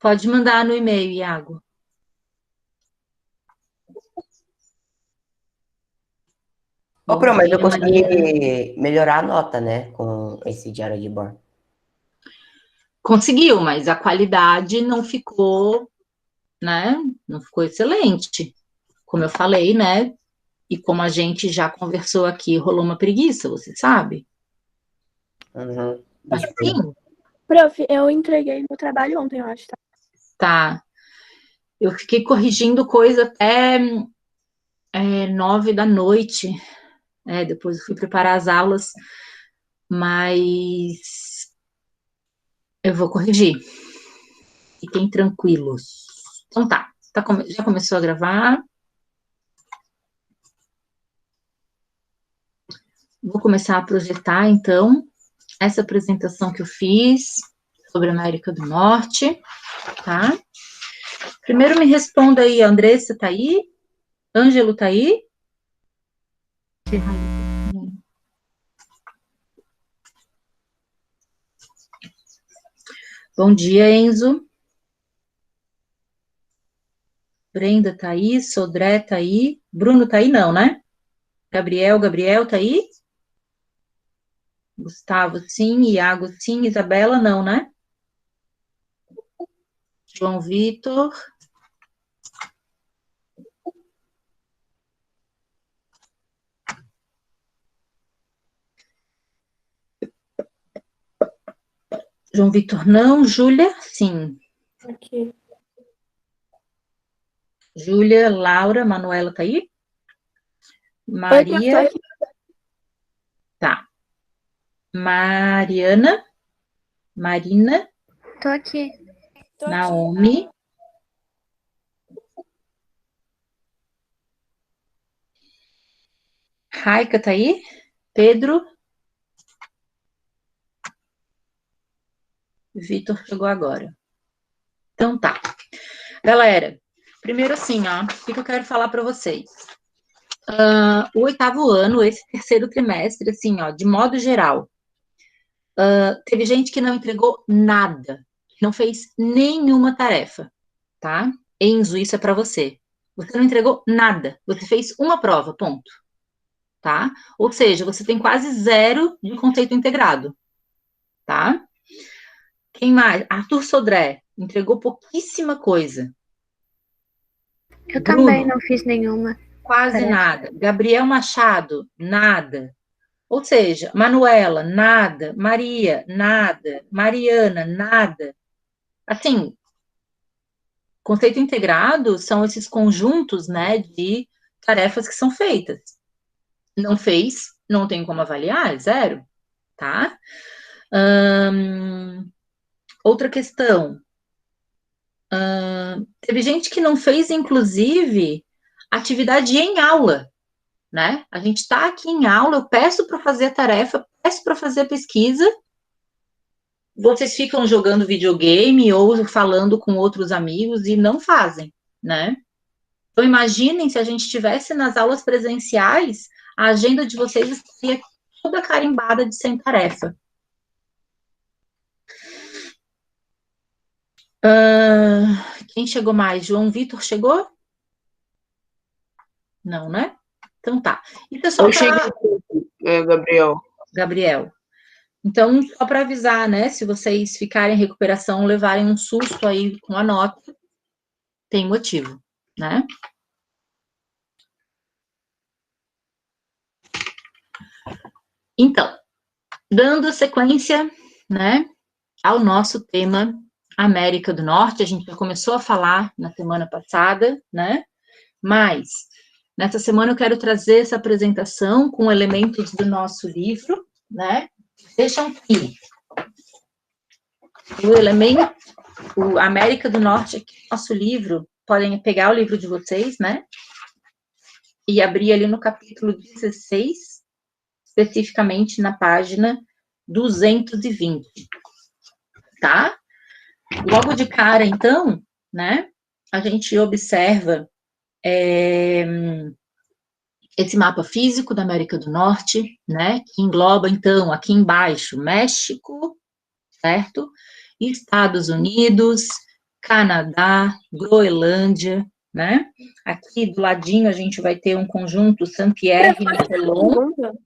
Pode mandar no e-mail, Iago. Ô, Bom Pro, mas eu dia, Mariana. consegui melhorar a nota, né, com esse diário de bordo. Conseguiu, mas a qualidade não ficou, né? Não ficou excelente. Como eu falei, né? E como a gente já conversou aqui, rolou uma preguiça, você sabe? Uhum. E sim, Prof, eu entreguei meu trabalho ontem, eu acho, tá? tá. Eu fiquei corrigindo coisa até 9 da noite. Depois eu fui preparar as aulas, mas eu vou corrigir. Fiquem tranquilos. Então tá. Já começou a gravar? Vou começar a projetar, então, essa apresentação que eu fiz sobre a América do Norte, tá? Primeiro me responda aí, a Andressa tá aí? Ângelo tá aí? Bom dia, Enzo. Brenda tá aí, Sodré tá aí. Bruno tá aí, não, né? Gabriel tá aí? Gustavo, sim. Iago, sim. Isabela, não, né? João Vitor. João Vitor, não. Júlia, sim. Aqui. Júlia, Laura, Manuela tá aí? Oi, prof, tô Maria, aqui. tá. Mariana, Marina, Tô aqui. Tô aqui. Naomi, Raika tá aí? Pedro, Vitor chegou agora. Então tá. Galera, primeiro assim, ó, o que eu quero falar para vocês? O 8º ano, esse terceiro trimestre, assim, ó, de modo geral, teve gente que não entregou nada, não fez nenhuma tarefa, tá? Enzo, isso é para você. Você não entregou nada, você fez uma prova, ponto, tá? Ou seja, você tem quase zero de conceito integrado, tá? Quem mais? Arthur Sodré, entregou pouquíssima coisa. Eu também Bruno, não fiz nenhuma. quase nada. Gabriel Machado, nada. Ou seja, Manuela, nada. Maria, nada. Mariana, nada. Assim, conceito integrado são esses conjuntos, né, de tarefas que são feitas. Não fez, não tem como avaliar, é zero, tá? Outra questão. Teve gente que não fez, inclusive, atividade em aula, né? A gente está aqui em aula, eu peço para fazer a tarefa, peço para fazer a pesquisa, vocês ficam jogando videogame ou falando com outros amigos e não fazem, né? Então, imaginem se a gente estivesse nas aulas presenciais, a agenda de vocês estaria toda carimbada de sem tarefa. Quem chegou mais? João Vitor chegou? Não, né? Então tá. E pessoal, Eu cheguei, Gabriel. Gabriel. Então, só para avisar, né? Se vocês ficarem em recuperação, levarem um susto aí com a nota, tem motivo, né? Então, dando sequência, né, ao nosso tema América do Norte, a gente já começou a falar na semana passada, né? Mas nessa semana eu quero trazer essa apresentação com elementos do nosso livro, né? Deixam que o elemento, o América do Norte, aqui, nosso livro, podem pegar o livro de vocês, né? E abrir ali no capítulo 16, especificamente na página 220, tá? Logo de cara, então, né? A gente observa esse mapa físico da América do Norte, né? Que engloba, então, aqui embaixo, México, certo? Estados Unidos, Canadá, Groenlândia, né? Aqui do ladinho a gente vai ter um conjunto Saint-Pierre, Miquelon. Pergunta.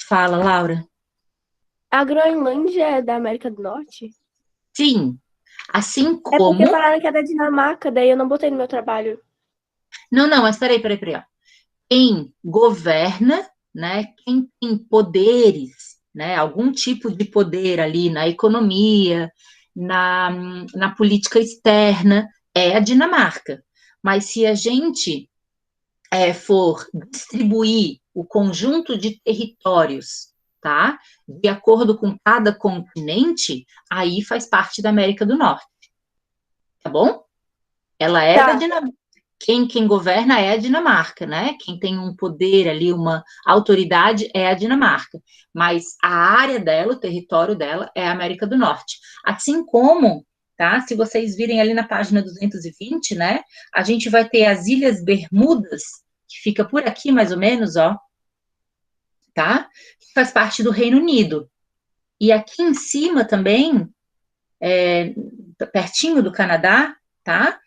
Fala, Laura. A Groenlândia é da América do Norte? Sim, assim É porque como... falaram que é da Dinamarca, daí eu não botei no meu trabalho. Não, mas peraí, ó. Quem governa, né, quem tem poderes, né, algum tipo de poder ali na economia, na política externa, é a Dinamarca. Mas se a gente for distribuir o conjunto de territórios, tá, de acordo com cada continente, aí faz parte da América do Norte, tá bom? Ela é da Dinamarca. Quem governa é a Dinamarca, né? Quem tem um poder ali, uma autoridade é a Dinamarca. Mas a área dela, o território dela é a América do Norte. Assim como, tá? Se vocês virem ali na página 220, né? A gente vai ter as Ilhas Bermudas, que fica por aqui mais ou menos, ó. Tá? Que faz parte do Reino Unido. E aqui em cima também, pertinho do Canadá, tá?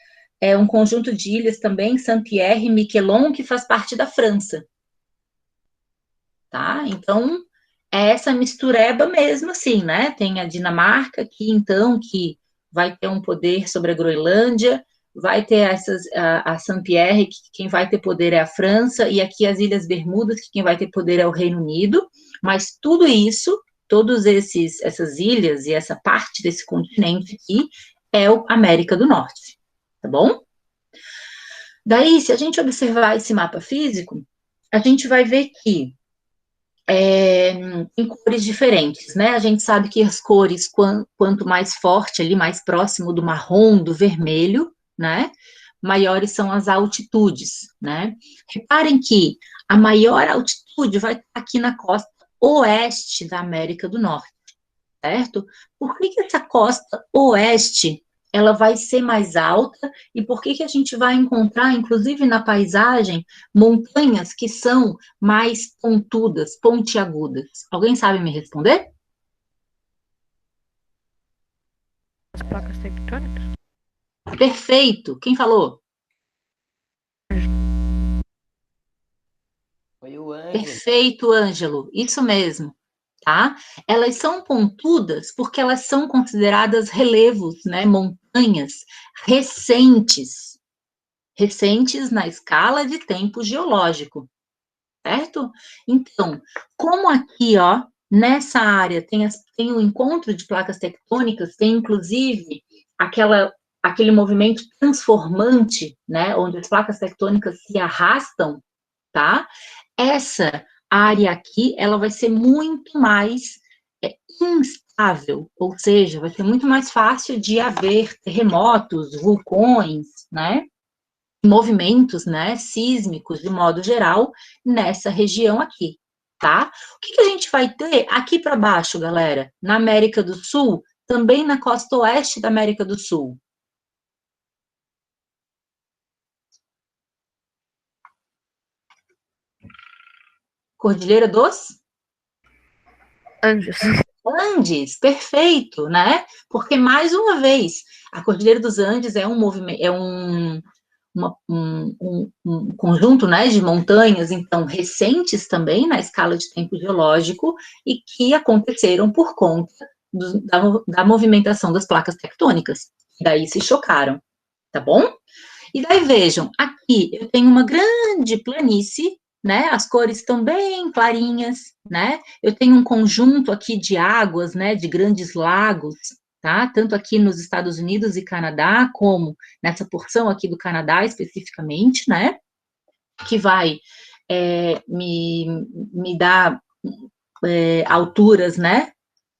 É um conjunto de ilhas também, Saint-Pierre e Miquelon, que faz parte da França. Tá? Então, é essa mistureba mesmo, assim, né? Tem a Dinamarca aqui, então, que vai ter um poder sobre a Groenlândia, vai ter a Saint-Pierre, que quem vai ter poder é a França, e aqui as Ilhas Bermudas, que quem vai ter poder é o Reino Unido, mas tudo isso, essas ilhas e essa parte desse continente aqui, é a América do Norte. Tá bom? Daí, se a gente observar esse mapa físico, a gente vai ver que tem cores diferentes, né? A gente sabe que as cores, quanto mais forte ali, mais próximo do marrom, do vermelho, né? Maiores são as altitudes, né? Reparem que a maior altitude vai estar aqui na costa oeste da América do Norte, certo? Por que essa costa oeste ela vai ser mais alta e por que a gente vai encontrar, inclusive na paisagem, montanhas que são mais pontudas, pontiagudas? Alguém sabe me responder? As placas tectônicas? Perfeito. Quem falou? Foi o Ângelo. Perfeito, Ângelo. Isso mesmo. Tá? Elas são pontudas porque elas são consideradas relevos, né? Montanhas recentes na escala de tempo geológico, certo? Então, como aqui, ó, nessa área tem o encontro de placas tectônicas, tem inclusive aquele movimento transformante, né? Onde as placas tectônicas se arrastam, tá? Essa área aqui, ela vai ser muito mais instável, ou seja, vai ser muito mais fácil de haver terremotos, vulcões, né? Movimentos, né, sísmicos, de modo geral, nessa região aqui, tá? O que a gente vai ter aqui para baixo, galera? Na América do Sul, também na costa oeste da América do Sul. Cordilheira dos Andes. Andes, perfeito, né? Porque, mais uma vez, a Cordilheira dos Andes é um movimento, um conjunto, né, de montanhas, então, recentes também na escala de tempo geológico e que aconteceram por conta da movimentação das placas tectônicas. Daí se chocaram, tá bom? E daí vejam, aqui eu tenho uma grande planície, né? As cores estão bem clarinhas, né? Eu tenho um conjunto aqui de águas, né? De grandes lagos, tá? Tanto aqui nos Estados Unidos e Canadá, como nessa porção aqui do Canadá especificamente, né? Que vai me dar alturas, né?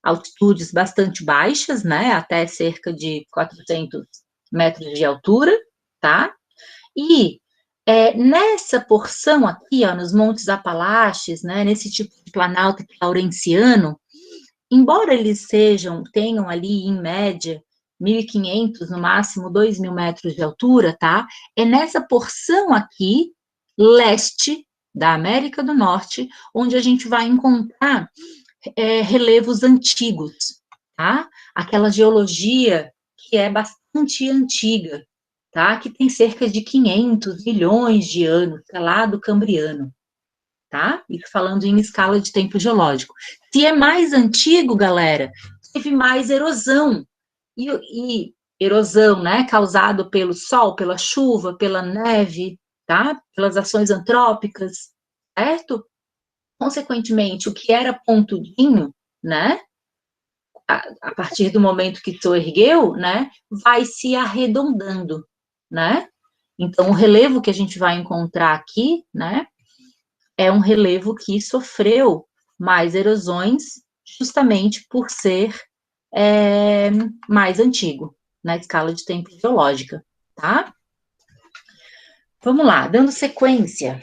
Altitudes bastante baixas, né? Até cerca de 400 metros de altura, tá? E nessa porção aqui, ó, nos Montes Apalaches, né, nesse tipo de planalto laurenciano, embora eles tenham ali, em média, 1.500, no máximo 2.000 metros de altura, tá? É nessa porção aqui, leste da América do Norte, onde a gente vai encontrar relevos antigos, tá? Aquela geologia que é bastante antiga, tá? Que tem cerca de 500 milhões de anos, que é lá do Cambriano, tá? Isso falando em escala de tempo geológico. Se é mais antigo, galera, teve mais erosão. E erosão, né, causado pelo sol, pela chuva, pela neve, tá? Pelas ações antrópicas, certo? Consequentemente, o que era pontudinho, né, a partir do momento que soergueu, né, vai se arredondando, né? Então, o relevo que a gente vai encontrar aqui, né, é um relevo que sofreu mais erosões, justamente por ser mais antigo, na escala de tempo geológica, tá? Vamos lá, dando sequência.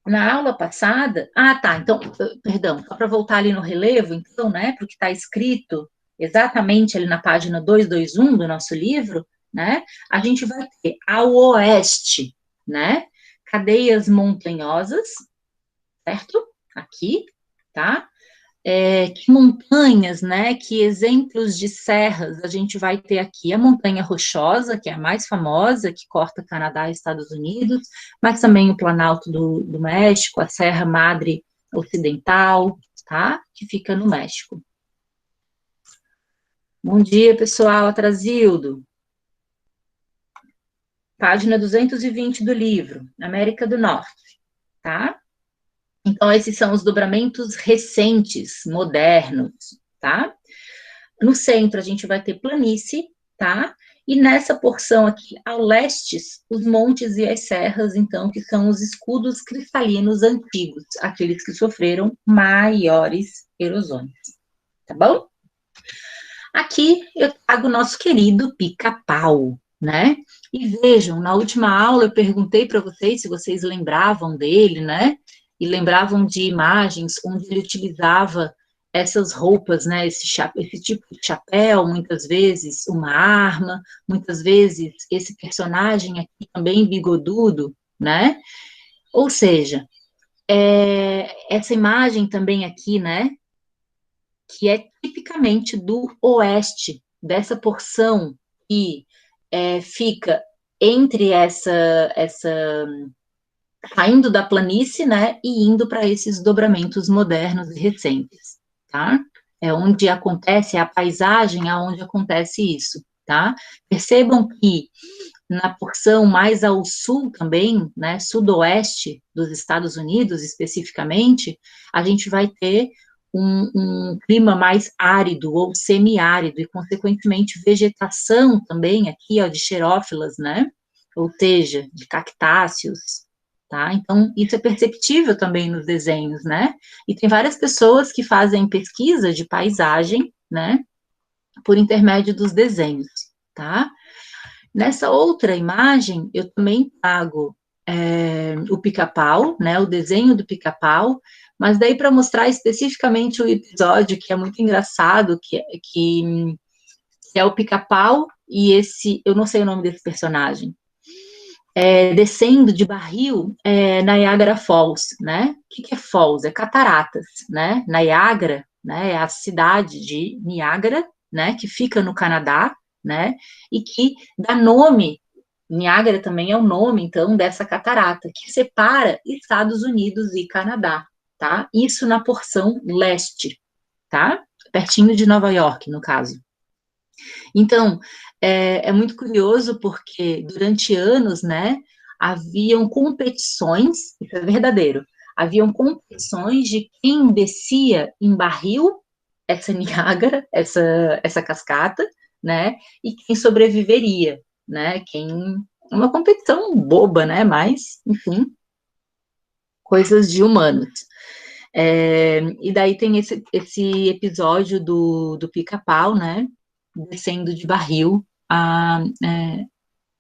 Na aula passada... Ah, tá, então, perdão, só para voltar ali no relevo, então, né, porque está escrito exatamente ali na página 221 do nosso livro, né, a gente vai ter ao oeste, né, cadeias montanhosas, certo? Aqui, tá? Que montanhas, né, que exemplos de serras a gente vai ter aqui. A Montanha Rochosa, que é a mais famosa, que corta Canadá e Estados Unidos, mas também o Planalto do México, a Serra Madre Ocidental, tá? Que fica no México. Bom dia, pessoal. Atrasildo. Página 220 do livro, América do Norte, tá? Então, esses são os dobramentos recentes, modernos, tá? No centro, a gente vai ter planície, tá? E nessa porção aqui, ao leste, os montes e as serras, então, que são os escudos cristalinos antigos, aqueles que sofreram maiores erosões, tá bom? Aqui eu trago o nosso querido pica-pau, né? E vejam, na última aula eu perguntei para vocês se vocês lembravam dele, né? E lembravam de imagens onde ele utilizava essas roupas, né? Esse tipo de chapéu, muitas vezes uma arma, muitas vezes esse personagem aqui também bigodudo, né? Ou seja, essa imagem também aqui, né? Que é tipicamente do oeste, dessa porção que fica entre saindo da planície, né, e indo para esses dobramentos modernos e recentes, tá? É onde acontece, é a paisagem aonde acontece isso, tá? Percebam que na porção mais ao sul também, né, sudoeste dos Estados Unidos, especificamente, a gente vai ter um clima mais árido ou semiárido e, consequentemente, vegetação também aqui, ó, de xerófilas, né, ou seja, de cactáceos, tá? Então, isso é perceptível também nos desenhos, né, e tem várias pessoas que fazem pesquisa de paisagem, né, por intermédio dos desenhos, tá? Nessa outra imagem, eu também trago o pica-pau, né, o desenho do pica-pau, mas daí para mostrar especificamente o episódio, que é muito engraçado, que é o pica-pau e eu não sei o nome desse personagem, descendo de barril Niagara Falls, né? O que é Falls? É cataratas, né? Niagara, né, é a cidade de Niagara, né, que fica no Canadá, né, e que dá nome, Niágara também é o nome, então, dessa catarata, que separa Estados Unidos e Canadá, tá? Isso na porção leste, tá? Pertinho de Nova York, no caso. Então, é muito curioso porque durante anos, né, haviam competições, isso é verdadeiro, haviam competições de quem descia em barril essa Niágara, essa cascata, né, e quem sobreviveria, né, uma competição boba, né, mas, enfim, coisas de humanos. E daí tem esse episódio do pica-pau, né, descendo de barril a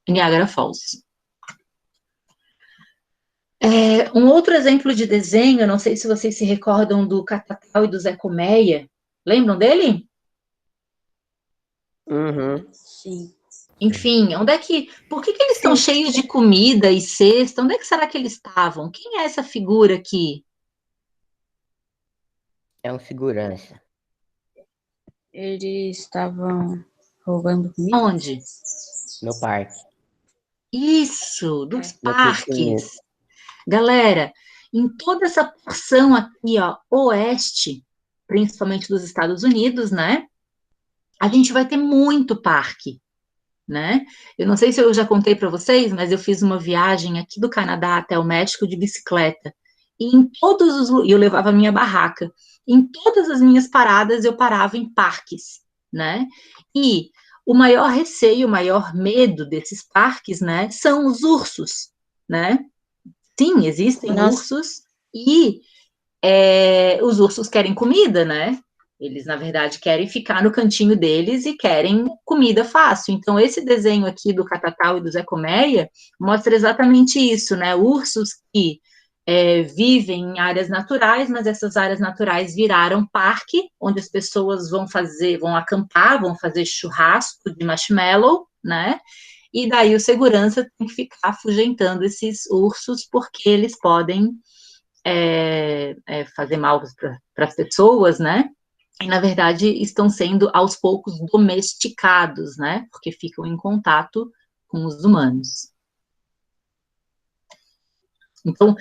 Niagara Falls. Um outro exemplo de desenho, não sei se vocês se recordam do Catatal e do Zé Colmeia, lembram dele? Uhum. Sim. Enfim, por que eles estão cheios de comida e cesta? Onde é que será que eles estavam? Quem é essa figura aqui? É um segurança. Eles estavam roubando comida? Onde? No parque. Isso, dos No parques. piquenique. Galera, em toda essa porção aqui, ó, oeste, principalmente dos Estados Unidos, né? A gente vai ter muito parque, né? Eu não sei se eu já contei para vocês, mas eu fiz uma viagem aqui do Canadá até o México de bicicleta. E em todos os, eu levava a minha barraca. Em todas as minhas paradas eu parava em parques, né? E o maior receio, o maior medo desses parques, né, são os ursos, né? Sim, existem Nossa. ursos e os ursos querem comida, né? Eles, na verdade, querem ficar no cantinho deles e querem comida fácil. Então, esse desenho aqui do Catatal e do Zé Colmeia mostra exatamente isso, né? Ursos que vivem em áreas naturais, mas essas áreas naturais viraram parque, onde as pessoas vão acampar, vão fazer churrasco de marshmallow, né? E daí o segurança tem que ficar afugentando esses ursos, porque eles podem fazer mal para as pessoas, né? E, na verdade, estão sendo, aos poucos, domesticados, né? Porque ficam em contato com os humanos. Então,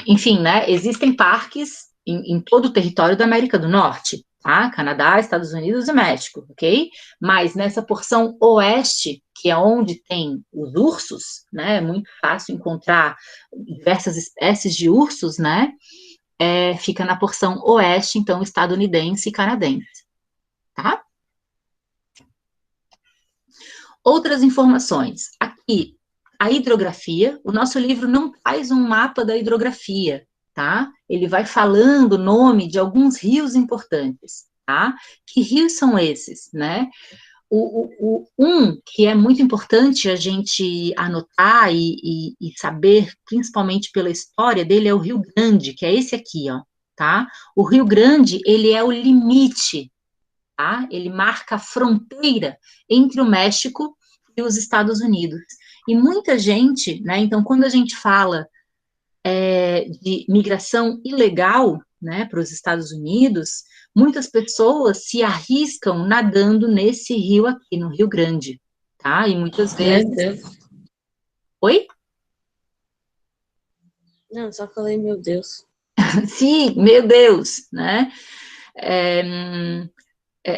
enfim, né? Existem parques em todo o território da América do Norte, tá? Canadá, Estados Unidos e México, ok? Mas nessa porção oeste, que é onde tem os ursos, né? É muito fácil encontrar diversas espécies de ursos, né? Fica na porção oeste, então, estadunidense e canadense, tá? Outras informações. Aqui, a hidrografia. O nosso livro não faz um mapa da hidrografia, tá? Ele vai falando o nome de alguns rios importantes, tá? Que rios são esses, né? Um que é muito importante a gente anotar e saber, principalmente pela história dele, é o Rio Grande, que é esse aqui, ó, tá? O Rio Grande, ele é o limite, tá? Ele marca a fronteira entre o México e os Estados Unidos. E muita gente, né? Então, quando a gente fala de migração ilegal, né, para os Estados Unidos, muitas pessoas se arriscam nadando nesse rio aqui, no Rio Grande, tá? E muitas Meu vezes... Deus. Oi? Não, só falei, meu Deus. Sim, meu Deus, né?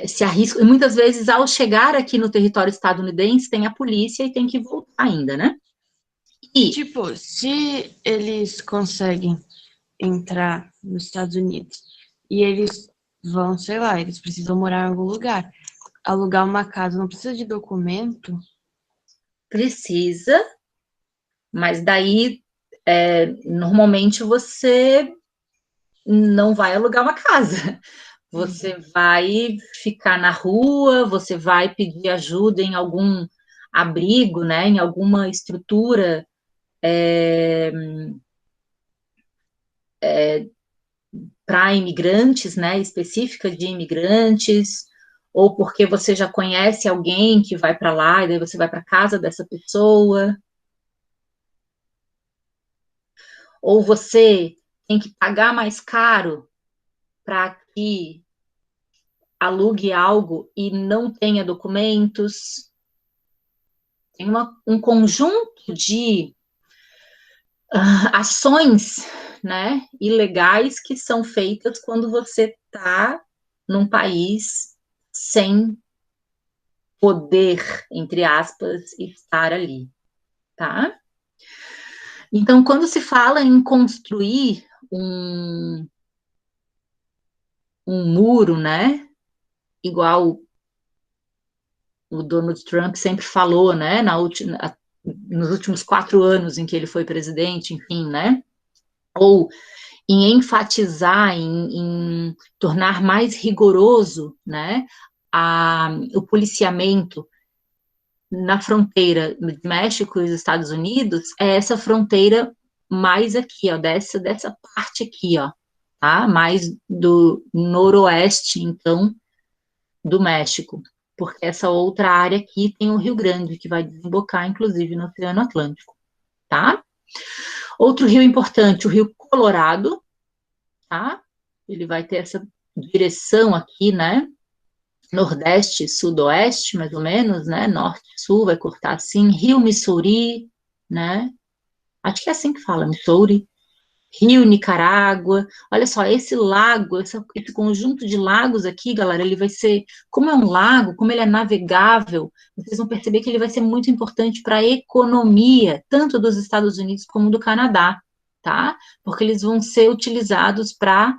Se arriscam, e muitas vezes, ao chegar aqui no território estadunidense, tem a polícia e tem que voltar ainda, né? E, Tipo, se eles conseguem entrar nos Estados Unidos e eles vão, sei lá, eles precisam morar em algum lugar, alugar uma casa, não precisa de documento? precisa, mas daí, normalmente, você não vai alugar uma casa. Você vai ficar na rua, você vai pedir ajuda em algum abrigo, né, em alguma estrutura para imigrantes, né, específica de imigrantes, ou porque você já conhece alguém que vai para lá, e daí você vai para casa dessa pessoa, ou você tem que pagar mais caro para que alugue algo e não tenha documentos. Tem um conjunto de ações, né, ilegais que são feitas quando você está num país sem poder, entre aspas, estar ali, tá? Então, quando se fala em construir um muro, né, igual o Donald Trump sempre falou, né, nos últimos 4 anos em que ele foi presidente, enfim, né, ou em enfatizar, em tornar mais rigoroso, né, o policiamento na fronteira do México e dos Estados Unidos, é essa fronteira mais aqui, ó, dessa parte aqui, ó, tá? Mais do noroeste, então, do México, porque essa outra área aqui tem o Rio Grande, que vai desembocar, inclusive, no Oceano Atlântico, tá? Outro rio importante, o Rio Colorado, tá? Ele vai ter essa direção aqui, né? nordeste, sudoeste, mais ou menos, né? Norte, sul, vai cortar assim. Rio Missouri, né? Acho que é assim que fala, Missouri. Rio Nicarágua. Olha só, esse lago, esse conjunto de lagos aqui, galera, ele vai ser, como é um lago, como ele é navegável, vocês vão perceber que ele vai ser muito importante para a economia, tanto dos Estados Unidos como do Canadá, tá? Porque eles vão ser utilizados para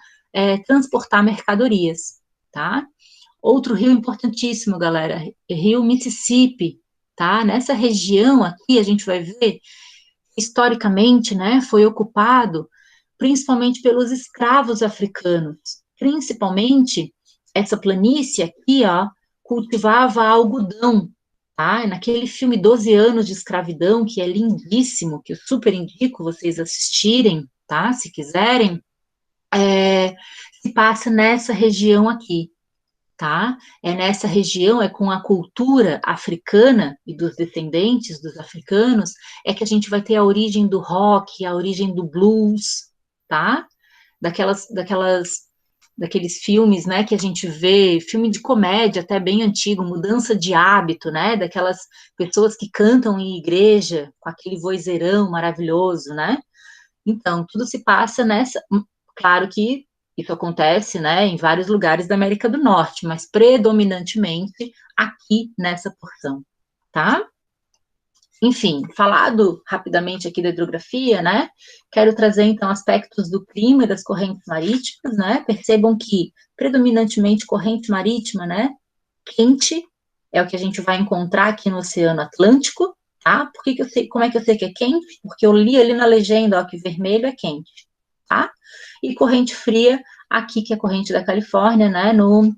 transportar mercadorias, tá? Outro rio importantíssimo, galera, Rio Mississippi, tá? Nessa região aqui, a gente vai ver, historicamente, né, foi ocupado principalmente pelos escravos africanos. Principalmente, essa planície aqui, ó, cultivava algodão, tá? Naquele filme 12 anos de escravidão, que é lindíssimo, que eu super indico vocês assistirem, tá? Se quiserem, se passa nessa região aqui, tá? É nessa região, é com a cultura africana e dos descendentes dos africanos, é que a gente vai ter a origem do rock, a origem do blues, tá? Daqueles filmes, né, que a gente vê, filme de comédia até bem antigo, Mudança de Hábito, né? Daquelas pessoas que cantam em igreja com aquele vozeirão maravilhoso, né? Então, tudo se passa nessa. Claro que isso acontece, né, em vários lugares da América do Norte, mas predominantemente aqui nessa porção, tá? Enfim, falado rapidamente aqui da hidrografia, né, quero trazer então aspectos do clima e das correntes marítimas, né, percebam que predominantemente corrente marítima, né, quente, é o que a gente vai encontrar aqui no Oceano Atlântico, tá? Por que que eu sei, como é que eu sei que é quente? Porque eu li ali na legenda, ó, que vermelho é quente, tá? E corrente fria, aqui que é a corrente da Califórnia, né, no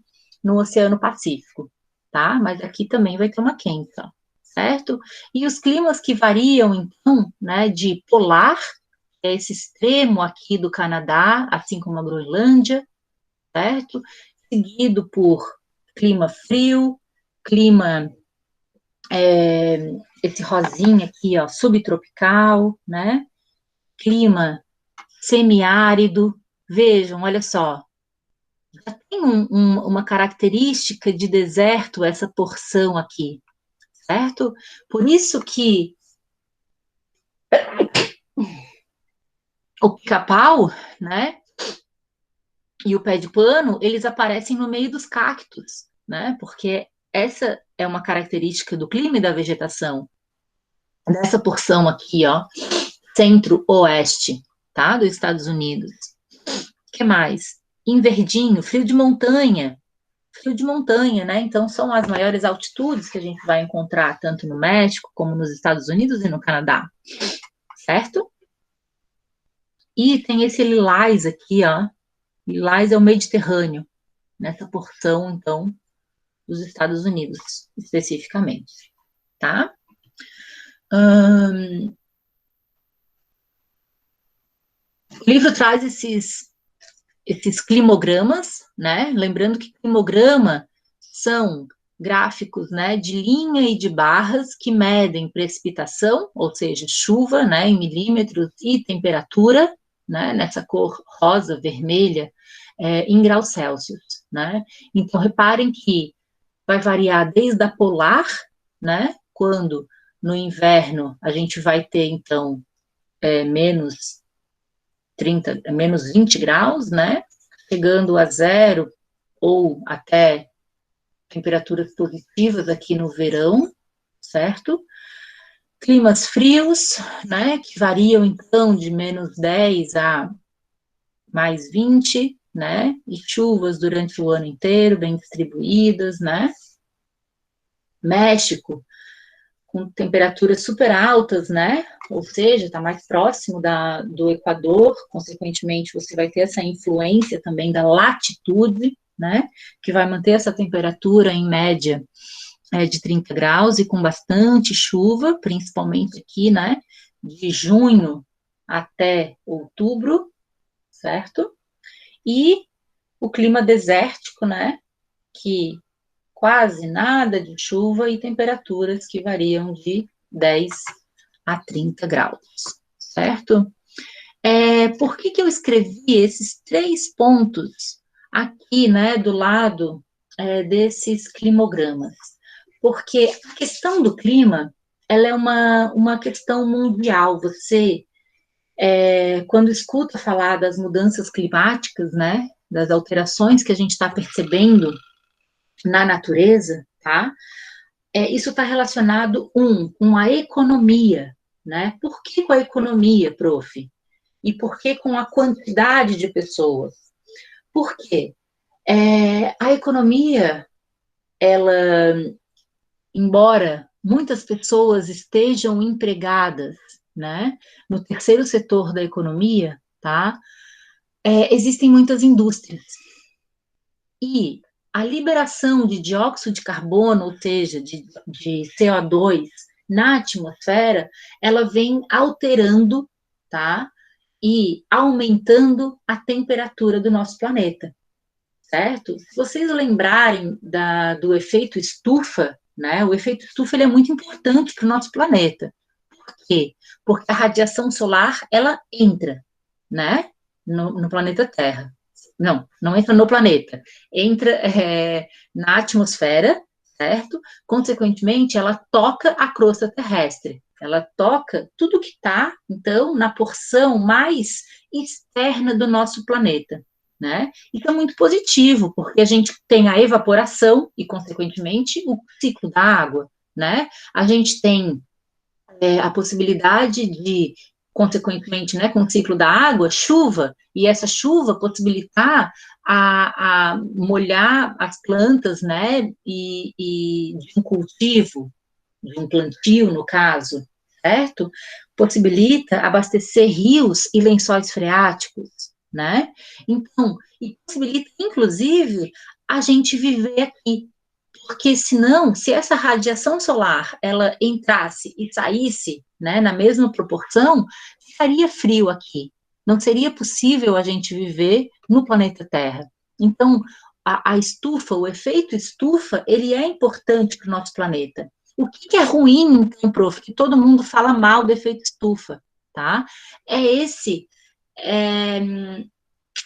Oceano Pacífico, tá? Mas aqui também vai ter uma quente, ó, certo? E os climas que variam, então, né, de polar, que é esse extremo aqui do Canadá, assim como a Groenlândia, certo? Seguido por clima frio, clima, esse rosinha aqui, ó, subtropical, né? Clima semiárido. Vejam, olha só, já tem uma característica de deserto essa porção aqui, certo? Por isso que o pica-pau, né, e o pé de pano, eles aparecem no meio dos cactos, né? Porque essa é uma característica do clima e da vegetação dessa porção aqui, ó, centro-oeste, tá? Dos Estados Unidos. O que mais? Inverdinho, frio de montanha, né? Então, são as maiores altitudes que a gente vai encontrar tanto no México, como nos Estados Unidos e no Canadá, certo? E tem esse lilás aqui, ó. Lilás é o Mediterrâneo, nessa porção, então, dos Estados Unidos, especificamente, tá? O livro traz esses climogramas, né? Lembrando que climograma são gráficos, né, de linha e de barras que medem precipitação, ou seja, chuva, né, em milímetros, e temperatura, né, nessa cor rosa, vermelha, em graus Celsius, né? Então, reparem que vai variar desde a polar, né, quando no inverno a gente vai ter, então, menos 20 graus, né, chegando a zero ou até temperaturas positivas aqui no verão, certo? Climas frios, né, que variam, então, de menos 10 a mais 20, né, e chuvas durante o ano inteiro, bem distribuídas, né? México, com temperaturas super altas, né? Ou seja, está mais próximo do Equador, consequentemente, você vai ter essa influência também da latitude, né? Que vai manter essa temperatura em média de 30 graus e com bastante chuva, principalmente aqui, né? De junho até outubro, certo? E o clima desértico, né? Que quase nada de chuva e temperaturas que variam de 10 a 30 graus, certo? Por que eu escrevi esses 3 pontos aqui, né, do lado desses climogramas, porque a questão do clima, ela é uma questão mundial. Você, quando escuta falar das mudanças climáticas, né, das alterações que a gente está percebendo na natureza, tá? Isso está relacionado, com a economia, né? Por que com a economia, prof? E por que com a quantidade de pessoas? Por quê? A economia, ela, embora muitas pessoas estejam empregadas, né, no terceiro setor da economia, tá? Existem muitas indústrias. E a liberação de dióxido de carbono, ou seja, de CO2 na atmosfera, ela vem alterando, tá? E aumentando a temperatura do nosso planeta, certo? Se vocês lembrarem do efeito estufa, né? O efeito estufa, ele é muito importante para o nosso planeta. Por quê? Porque a radiação solar, ela entra, né? No planeta Terra. Não entra no planeta, entra na atmosfera, certo? Consequentemente, ela toca a crosta terrestre, ela toca tudo que está, então, na porção mais externa do nosso planeta, né? Isso é muito positivo, porque a gente tem a evaporação e, consequentemente, o ciclo da água, né? A gente tem a possibilidade de, consequentemente, né, com o ciclo da água, chuva, e essa chuva possibilitar a molhar as plantas, né, e de um cultivo, de um plantio, no caso, certo? Possibilita abastecer rios e lençóis freáticos, né? Então, e possibilita, inclusive, a gente viver aqui. Porque senão, se essa radiação solar, ela entrasse e saísse, né, na mesma proporção, ficaria frio aqui. Não seria possível a gente viver no planeta Terra. Então, a estufa, o efeito estufa, ele é importante para o nosso planeta. O que é ruim, então, prof, que todo mundo fala mal do efeito estufa, tá?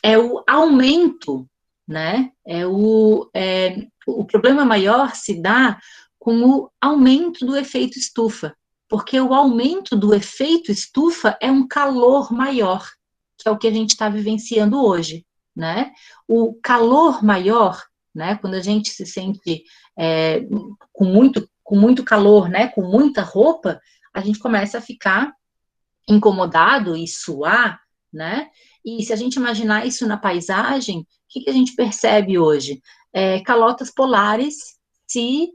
É o aumento, né? O problema maior se dá com o aumento do efeito estufa, porque o aumento do efeito estufa é um calor maior, que é o que a gente está vivenciando hoje, né? O calor maior, né? Quando a gente se sente com muito calor, né? Com muita roupa, a gente começa a ficar incomodado e suar, né? E se a gente imaginar isso na paisagem, o que a gente percebe hoje? Calotas polares se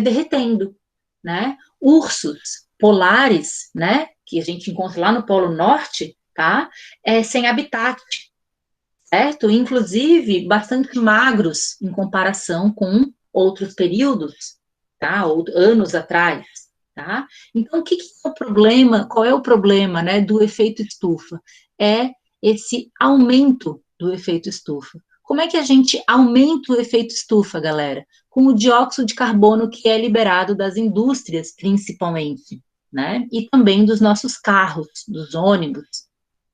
derretendo, né? Ursos polares, né? Que a gente encontra lá no Polo Norte, tá? Sem habitat, certo? Inclusive, bastante magros em comparação com outros períodos, tá? Ou anos atrás, tá? Então, o que é o problema? Qual é o problema, né, do efeito estufa? É esse aumento do efeito estufa. Como é que a gente aumenta o efeito estufa, galera? Com o dióxido de carbono que é liberado das indústrias, principalmente, né? E também dos nossos carros, dos ônibus,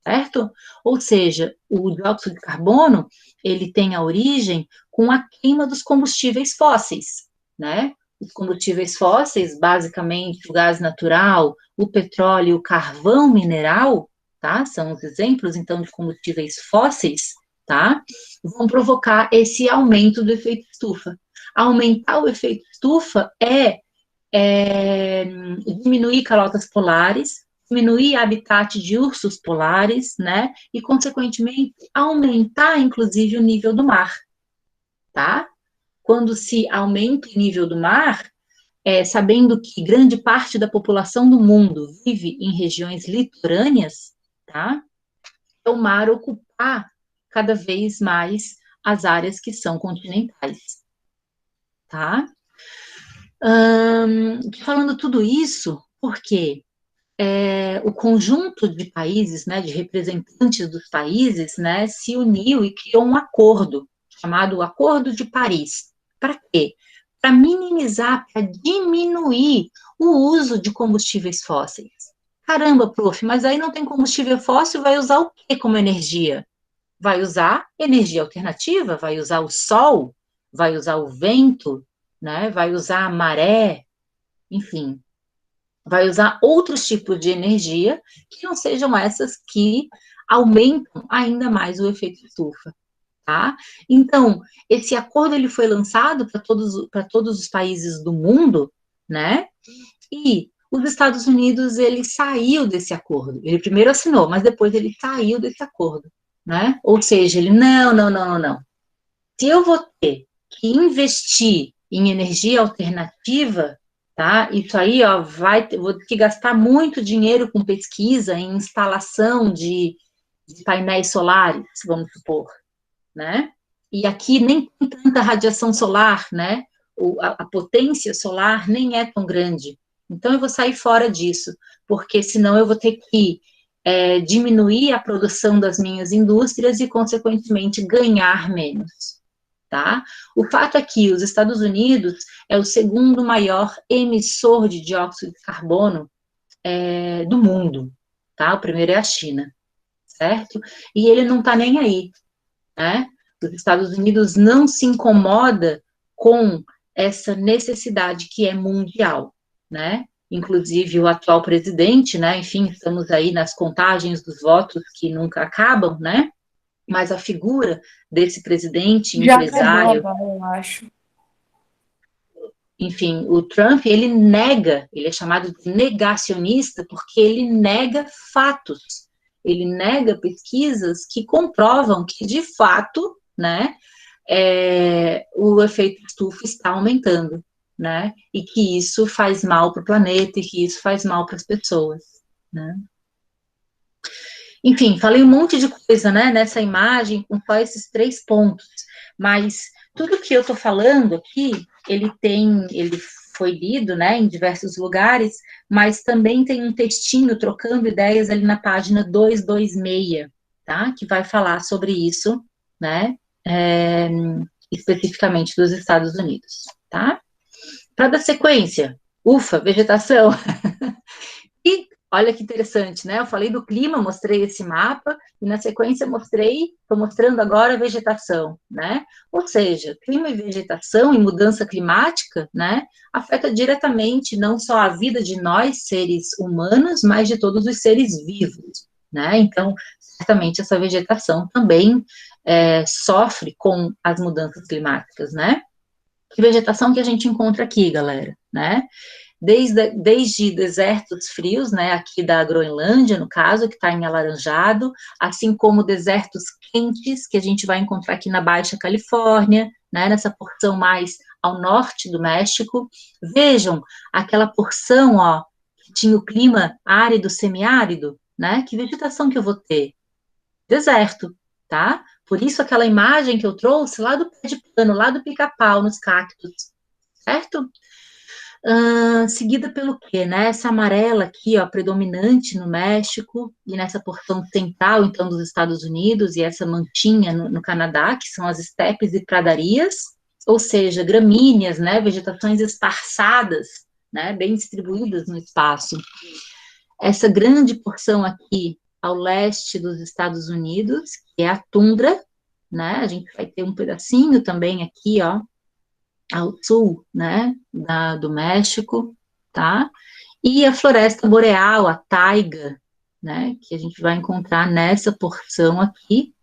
certo? Ou seja, o dióxido de carbono, ele tem a origem com a queima dos combustíveis fósseis, né? Os combustíveis fósseis, basicamente o gás natural, o petróleo e o carvão mineral, tá? São os exemplos, então, de combustíveis fósseis, tá? Vão provocar esse aumento do efeito estufa. Aumentar o efeito estufa é diminuir calotas polares, diminuir habitat de ursos polares, né? E, consequentemente, aumentar, inclusive, o nível do mar, tá? Quando se aumenta o nível do mar, sabendo que grande parte da população do mundo vive em regiões litorâneas, tá? O mar ocupar cada vez mais as áreas que são continentais, tá? Falando tudo isso, porque o conjunto de países, né, de representantes dos países, né, se uniu e criou um acordo, chamado Acordo de Paris. Para quê? Para minimizar, para diminuir o uso de combustíveis fósseis. Caramba, prof, mas aí não tem combustível fóssil, vai usar o que como energia? Vai usar energia alternativa, vai usar o sol, vai usar o vento, né? Vai usar a maré, enfim, vai usar outros tipos de energia que não sejam essas que aumentam ainda mais o efeito estufa, tá? Então, esse acordo ele foi lançado para todos os países do mundo, né? E os Estados Unidos, ele saiu desse acordo. Ele primeiro assinou, mas depois ele saiu desse acordo, né? Ou seja, ele, não. Se eu vou ter que investir em energia alternativa, tá? Isso aí, ó, vou ter que gastar muito dinheiro com pesquisa em instalação de painéis solares, vamos supor, né? E aqui nem tem tanta radiação solar, né? A potência solar nem é tão grande. Então, eu vou sair fora disso, porque senão eu vou ter que diminuir a produção das minhas indústrias e, consequentemente, ganhar menos, tá? O fato é que os Estados Unidos é o segundo maior emissor de dióxido de carbono do mundo, tá? O primeiro é a China, certo? E ele não tá nem aí, né? Os Estados Unidos não se incomoda com essa necessidade que é mundial, né? Inclusive o atual presidente, né? Enfim, estamos aí nas contagens dos votos que nunca acabam, né? Mas a figura desse presidente, Já empresário, acabou agora, eu acho. enfim, o Trump, ele nega, ele é chamado de negacionista porque ele nega fatos, ele nega pesquisas que comprovam que, de fato, né, o efeito estufa está aumentando, né, e que isso faz mal para o planeta e que isso faz mal para as pessoas, né. Enfim, falei um monte de coisa, né, nessa imagem, com só esses 3 pontos, mas tudo que eu estou falando aqui, ele foi lido, né, em diversos lugares, mas também tem um textinho trocando ideias ali na página 226, tá, que vai falar sobre isso, né, especificamente dos Estados Unidos, tá? Para dar sequência, ufa, vegetação. E olha que interessante, né? Eu falei do clima, mostrei esse mapa, e na sequência estou mostrando agora a vegetação, né? Ou seja, clima e vegetação e mudança climática, né? Afeta diretamente não só a vida de nós, seres humanos, mas de todos os seres vivos, né? Então, certamente essa vegetação também sofre com as mudanças climáticas, né? Que vegetação que a gente encontra aqui, galera, né? Desde desertos frios, né, aqui da Groenlândia, no caso, que está em alaranjado, assim como desertos quentes, que a gente vai encontrar aqui na Baixa Califórnia, né, nessa porção mais ao norte do México. Vejam aquela porção, ó, que tinha o clima árido, semiárido, né, que vegetação que eu vou ter? Deserto, tá? Por isso aquela imagem que eu trouxe lá do pé de pano, lá do pica-pau, nos cactos, certo? Seguida pelo quê, né? Essa amarela aqui, ó, predominante no México e nessa porção central, então, dos Estados Unidos, e essa mantinha no Canadá, que são as estepes e pradarias, ou seja, gramíneas, né? Vegetações esparçadas, né? Bem distribuídas no espaço. Essa grande porção aqui ao leste dos Estados Unidos, que é a tundra, né? A gente vai ter um pedacinho também aqui, ó, ao sul, né, do México, tá? E a floresta boreal, a taiga, né, que a gente vai encontrar nessa porção aqui,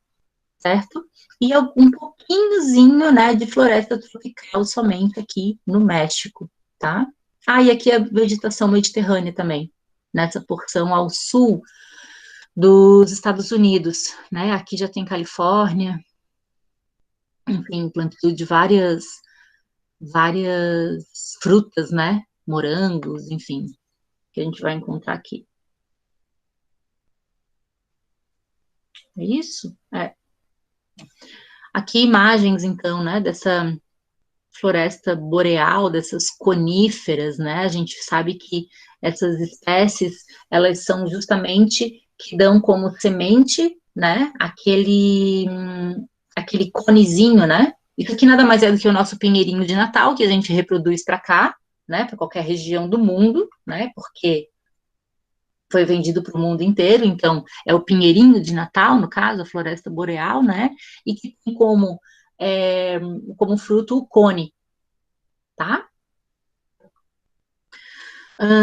certo? E um pouquinhozinho, né, de floresta tropical somente aqui no México, tá? E aqui a vegetação mediterrânea também, nessa porção ao sul dos Estados Unidos, né? Aqui já tem Califórnia, enfim, plantio de várias frutas, né? Morangos, enfim, que a gente vai encontrar aqui. É isso? Aqui imagens, então, né, dessa floresta boreal, dessas coníferas, né? A gente sabe que essas espécies, elas são justamente que dão como semente, né, aquele conezinho, né? Isso aqui nada mais é do que o nosso pinheirinho de Natal, que a gente reproduz para cá, né, para qualquer região do mundo, né, porque foi vendido para o mundo inteiro, então é o pinheirinho de Natal, no caso, a floresta boreal, né, e que tem como como fruto o cone, tá?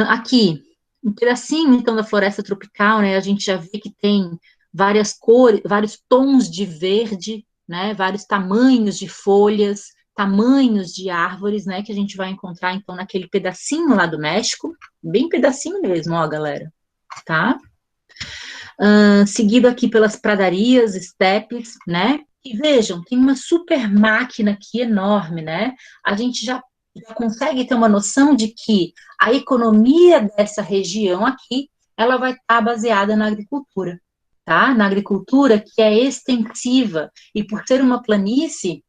Aqui, um pedacinho, então, da floresta tropical, né, a gente já vê que tem várias cores, vários tons de verde, né, vários tamanhos de folhas, tamanhos de árvores, né, que a gente vai encontrar, então, naquele pedacinho lá do México, bem pedacinho mesmo, ó, galera, tá? Seguido aqui pelas pradarias, estepes, né, e vejam, tem uma super máquina aqui enorme, né, a gente já consegue ter uma noção de que a economia dessa região aqui, ela vai estar baseada na agricultura, tá? Na agricultura que é extensiva, e por ser uma planície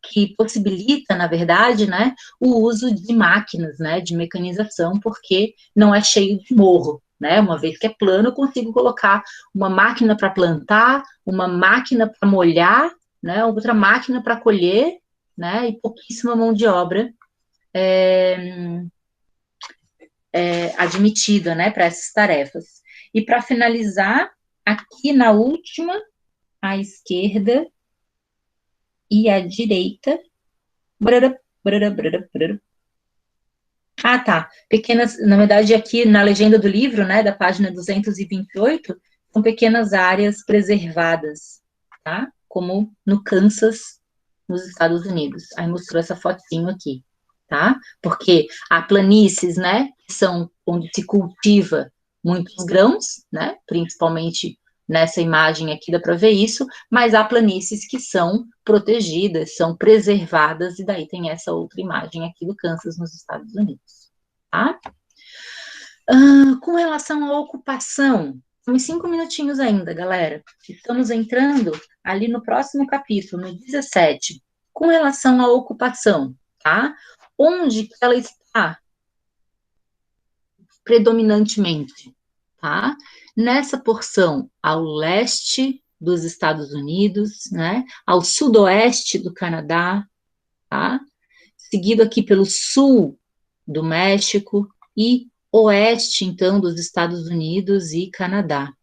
que possibilita, na verdade, né, o uso de máquinas, né, de mecanização, porque não é cheio de morro, né? Uma vez que é plano, eu consigo colocar uma máquina para plantar, uma máquina para molhar, né, outra máquina para colher, né, e pouquíssima mão de obra admitida, né, para essas tarefas. E para finalizar, aqui na última, à esquerda e à direita, tá, pequenas, na verdade aqui na legenda do livro, né, da página 228, são pequenas áreas preservadas, tá, como no Kansas, nos Estados Unidos. Aí mostrou essa fotinho aqui, tá? Porque há planícies, né, que são onde se cultiva muitos grãos, né, principalmente nessa imagem aqui dá para ver isso, mas há planícies que são protegidas, são preservadas, e daí tem essa outra imagem aqui do Kansas, nos Estados Unidos, tá? Com relação à ocupação, uns 5 minutinhos ainda, galera. Estamos entrando ali no próximo capítulo, no 17, com relação à ocupação, tá? Onde que ela está predominantemente, tá? Nessa porção ao leste dos Estados Unidos, né? Ao sudoeste do Canadá, tá? Seguido aqui pelo sul do México e oeste, então, dos Estados Unidos e Canadá,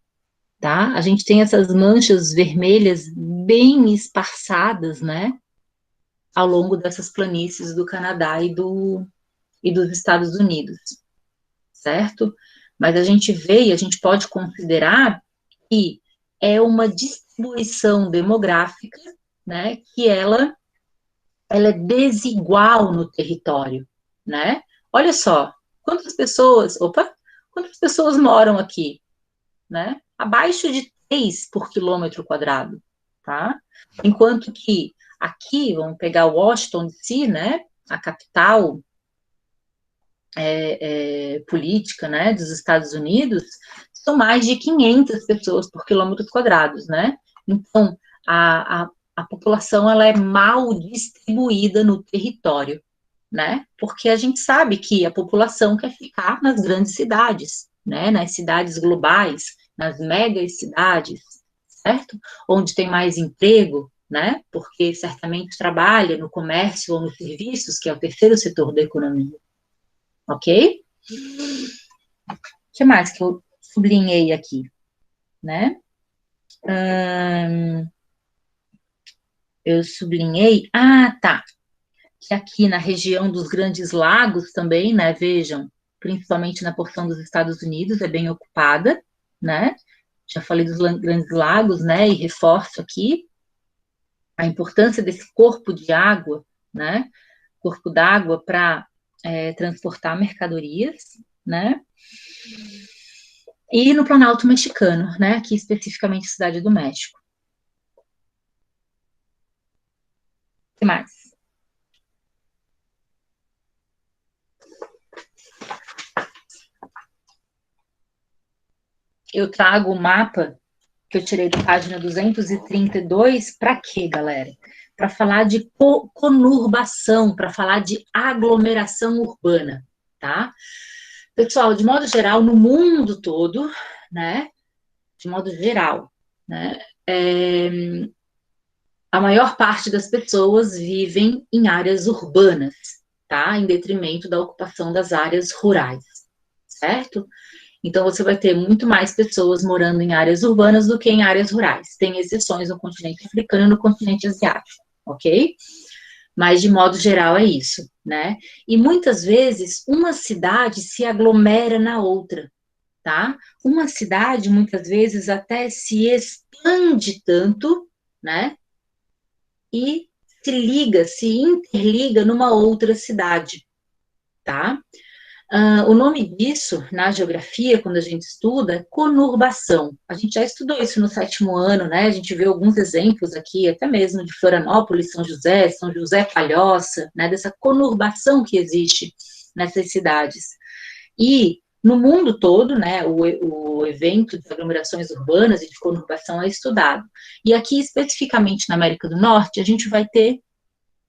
tá? A gente tem essas manchas vermelhas bem esparçadas, né, ao longo dessas planícies do Canadá e dos Estados Unidos, certo? Mas a gente vê e a gente pode considerar que é uma distribuição demográfica, né, que ela é desigual no território, né? Olha só, quantas pessoas moram aqui, né? Abaixo de 3 por quilômetro quadrado, tá? Enquanto que aqui, vamos pegar Washington DC, né? A capital política, né, dos Estados Unidos, são mais de 500 pessoas por quilômetro quadrados, né? Então, a população, ela é mal distribuída no território, né? Porque a gente sabe que a população quer ficar nas grandes cidades, né? Nas cidades globais, nas megas cidades, certo? Onde tem mais emprego, né? Porque certamente trabalha no comércio ou nos serviços, que é o terceiro setor da economia. Ok? O que mais que eu sublinhei aqui, né? Eu sublinhei, tá, que aqui na região dos Grandes Lagos também, né, vejam, principalmente na porção dos Estados Unidos, é bem ocupada, né? Já falei dos Grandes Lagos, né, e reforço aqui a importância desse corpo de água, né, corpo d'água para transportar mercadorias, né, e no Planalto Mexicano, né, aqui especificamente Cidade do México. O que mais? Eu trago o mapa que eu tirei da página 232, para quê, galera? Para falar de conurbação, para falar de aglomeração urbana, tá? Pessoal, de modo geral, no mundo todo, né? De modo geral, né? A maior parte das pessoas vivem em áreas urbanas, tá? Em detrimento da ocupação das áreas rurais, certo? Então, você vai ter muito mais pessoas morando em áreas urbanas do que em áreas rurais. Tem exceções no continente africano e no continente asiático, ok? Mas, de modo geral, é isso, né? E, muitas vezes, uma cidade se aglomera na outra, tá? Uma cidade, muitas vezes, até se expande tanto, né? E se interliga numa outra cidade, tá? O nome disso, na geografia, quando a gente estuda, é conurbação. A gente já estudou isso no 7º ano, né? A gente vê alguns exemplos aqui, até mesmo de Florianópolis, São José Palhoça, né? Dessa conurbação que existe nessas cidades. E no mundo todo, né, o evento de aglomerações urbanas e de conurbação é estudado. E aqui, especificamente na América do Norte, a gente vai ter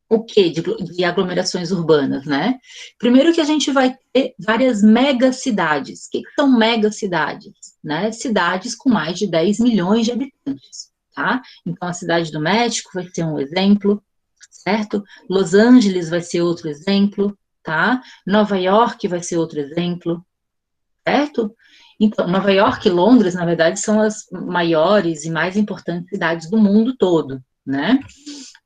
o quê de aglomerações urbanas, né? Primeiro que a gente vai ter várias megacidades. O que são megacidades? Né? Cidades com mais de 10 milhões de habitantes, tá? Então, a cidade do México vai ser um exemplo, certo? Los Angeles vai ser outro exemplo, tá? Nova York vai ser outro exemplo, certo? Então, Nova York e Londres, na verdade, são as maiores e mais importantes cidades do mundo todo, né?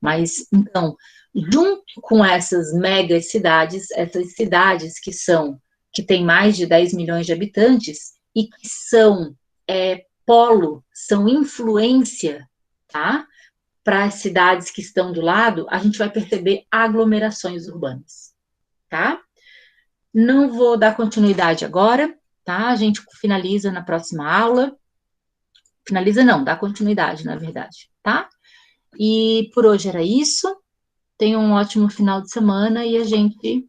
Mas, então, junto com essas megas cidades, essas cidades que têm mais de 10 milhões de habitantes e que são polo, são influência, tá? Para as cidades que estão do lado, a gente vai perceber aglomerações urbanas, tá? Não vou dar continuidade agora, tá? A gente finaliza na próxima aula. Finaliza não, dá continuidade, na verdade, tá? E por hoje era isso. Tenha um ótimo final de semana e a gente